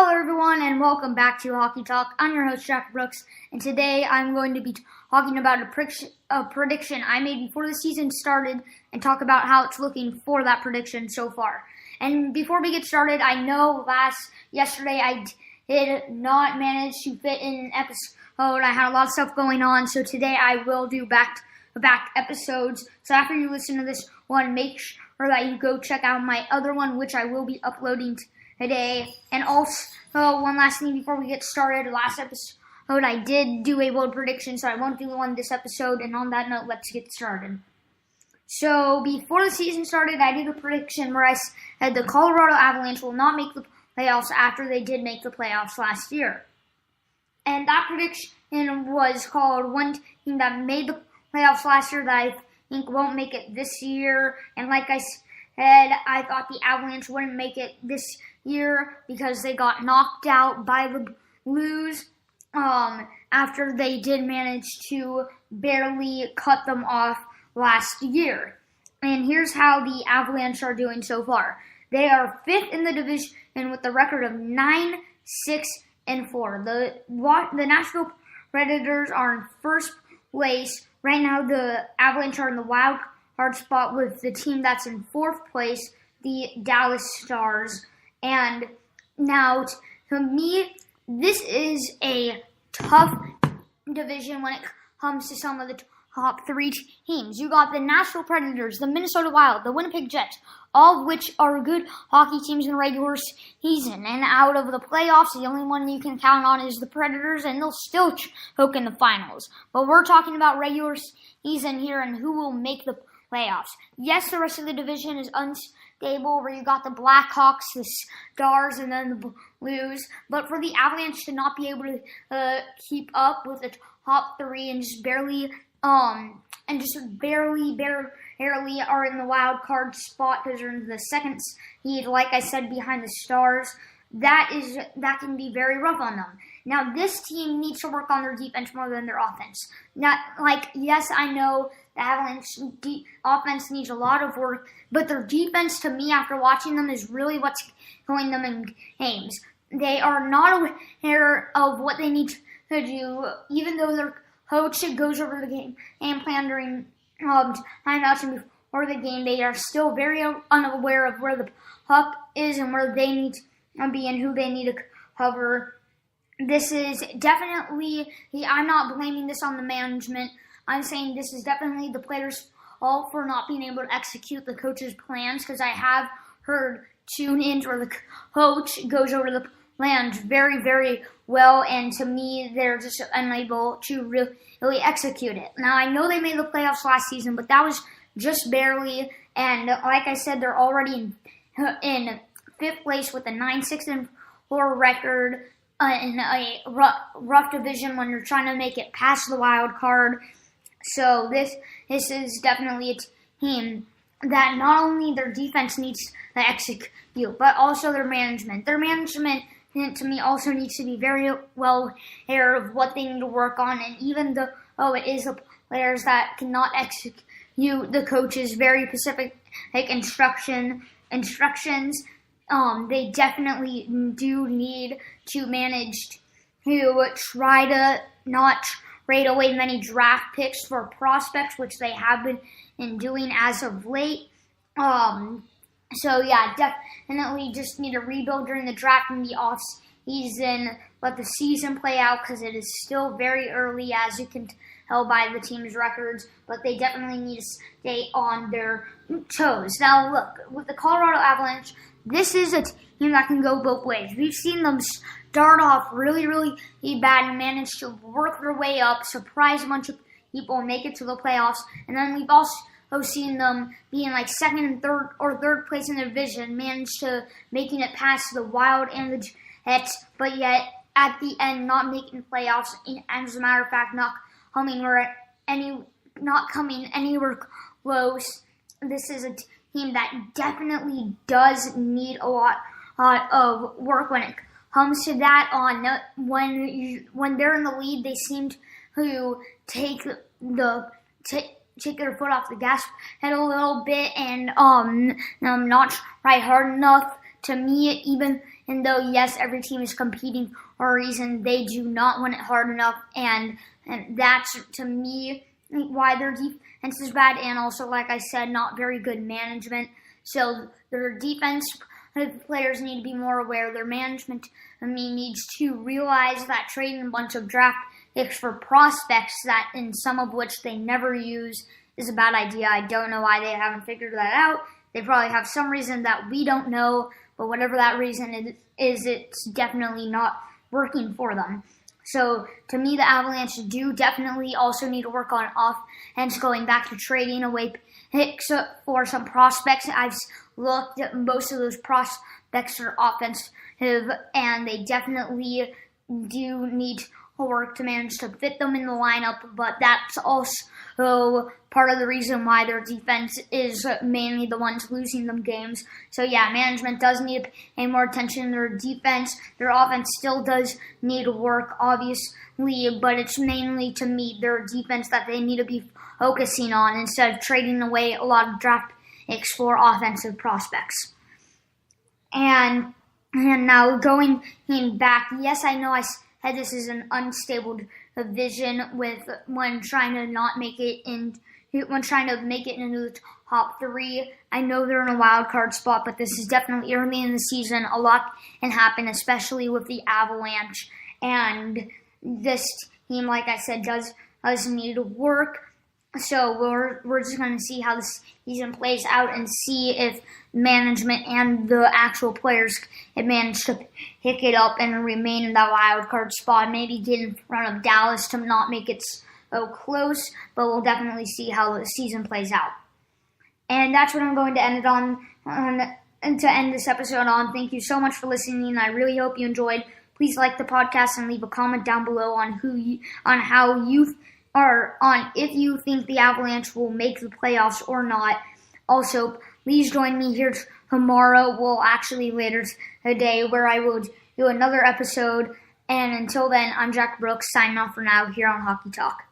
Hello everyone and welcome back to Hockey Talk. I'm your host Jack Brooks, and today I'm going to be talking about a prediction I made before the season started and talk about how it's looking for that prediction so far. And before we get started, I know yesterday I did not manage to fit in an episode. I had a lot of stuff going on, so today I will do back-to-back episodes. So after you listen to this one, make sure that you go check out my other one, which I will be uploading today. And also, one last thing before we get started. Last episode, I did do a bold prediction, so I won't do one this episode. And on that note, let's get started. So, before the season started, I did a prediction where I said the Colorado Avalanche will not make the playoffs after they did make the playoffs last year. And that prediction was called one team that made the playoffs last year that I think won't make it this year. And like I said, I thought the Avalanche wouldn't make it this year because they got knocked out by the Blues after they did manage to barely cut them off last year. And here's how the Avalanche are doing so far. They are 5th in the division with a record of 9-6-4. The Nashville Predators are in first place. Right now, the Avalanche are in the wild card spot with the team that's in 4th place, the Dallas Stars. And now, to me, this is a tough division when it comes to some of the top 3 teams. You got the Nashville Predators, the Minnesota Wild, the Winnipeg Jets, all of which are good hockey teams in the regular season. And out of the playoffs, the only one you can count on is the Predators, and they'll still choke in the finals. But we're talking about regular season here and who will make the playoffs. Yes, the rest of the division is unstable, where you got the Blackhawks, the Stars, and then the Blues. But for the Avalanche to not be able to keep up with the top 3 and just barely are in the wild card spot because they're in the second seed, like I said, behind the Stars, that can be very rough on them. Now, this team needs to work on their defense more than their offense. Yes, I know the Avalanche offense needs a lot of work, but their defense, to me, after watching them, is really what's killing them in games. They are not aware of what they need to do, even though their coach goes over the game and plan during timeouts and before the game. They are still very unaware of where the puck is and where they need to be and who they need to cover. This is definitely, I'm not blaming this on the management. I'm saying this is definitely the players' fault for not being able to execute the coach's plans, because I have heard tune-ins where the coach goes over the plans very, very well, and to me, they're just unable to really execute it. Now, I know they made the playoffs last season, but that was just barely, and like I said, they're already in 5th place with a 9-6-4 record in a rough division when you're trying to make it past the wild card. So this is definitely a team that not only their defense needs to execute, but also their management. Their management, to me, also needs to be very well aware of what they need to work on. And even though it is the players that cannot execute the coach's very specific instructions, they definitely do need to manage to try to not trade away many draft picks for prospects, which they have been doing as of late. So yeah, definitely just need to rebuild during the draft and the off-season. Let the season play out, because it is still very early, as you can tell by the team's records. But they definitely need to stay on their toes. Now look, with the Colorado Avalanche, this is a team that can go both ways. We've seen them start off really, really bad and manage to work their way up, surprise a bunch of people, and make it to the playoffs. And then we've also seen them being like 2nd and 3rd place in the division, manage to making it past the Wild and the Jets, but yet at the end not making playoffs. And as a matter of fact, not coming anywhere close. This is a team that definitely does need a lot of work when it comes to that. When they're in the lead, they seem to take their foot off the gas pedal a little bit and not try hard enough to me, even though, yes, every team is competing for a reason, they do not want it hard enough, and that's, to me, why their defense is bad, and also, like I said, not very good management. So their defense players need to be more aware. Their management, needs to realize that trading a bunch of draft picks for prospects, that in some of which they never use, is a bad idea. I don't know why they haven't figured that out. They probably have some reason that we don't know, but whatever that reason is, it's definitely not working for them. So, to me, the Avalanche do definitely also need to work on offense, going back to trading away picks for some prospects. I've looked at most of those prospects are offensive, and they definitely do need to work to manage to fit them in the lineup, but that's also part of the reason why their defense is mainly the ones losing them games. So yeah, management does need to pay more attention to their defense. Their offense still does need to work, obviously, but it's mainly, to me, their defense that they need to be focusing on instead of trading away a lot of draft picks for offensive prospects. And now going back, yes, I know I said this is an unstable division when trying to make it into the top three. I know they're in a wild card spot, but this is definitely early in the season. A lot can happen, especially with the Avalanche. And this team, like I said, does need to work. So we're just going to see how the season plays out and see if management and the actual players can manage to pick it up and remain in that wild card spot. Maybe get in front of Dallas to not make it so close, but we'll definitely see how the season plays out. And that's what I'm going to end it on and to end this episode on. Thank you so much for listening. I really hope you enjoyed. Please like the podcast and leave a comment down below on if you think the Avalanche will make the playoffs or not. Also, please join me here tomorrow, actually later today, where I will do another episode. And until then, I'm Jack Brooks, signing off for now here on Hockey Talk.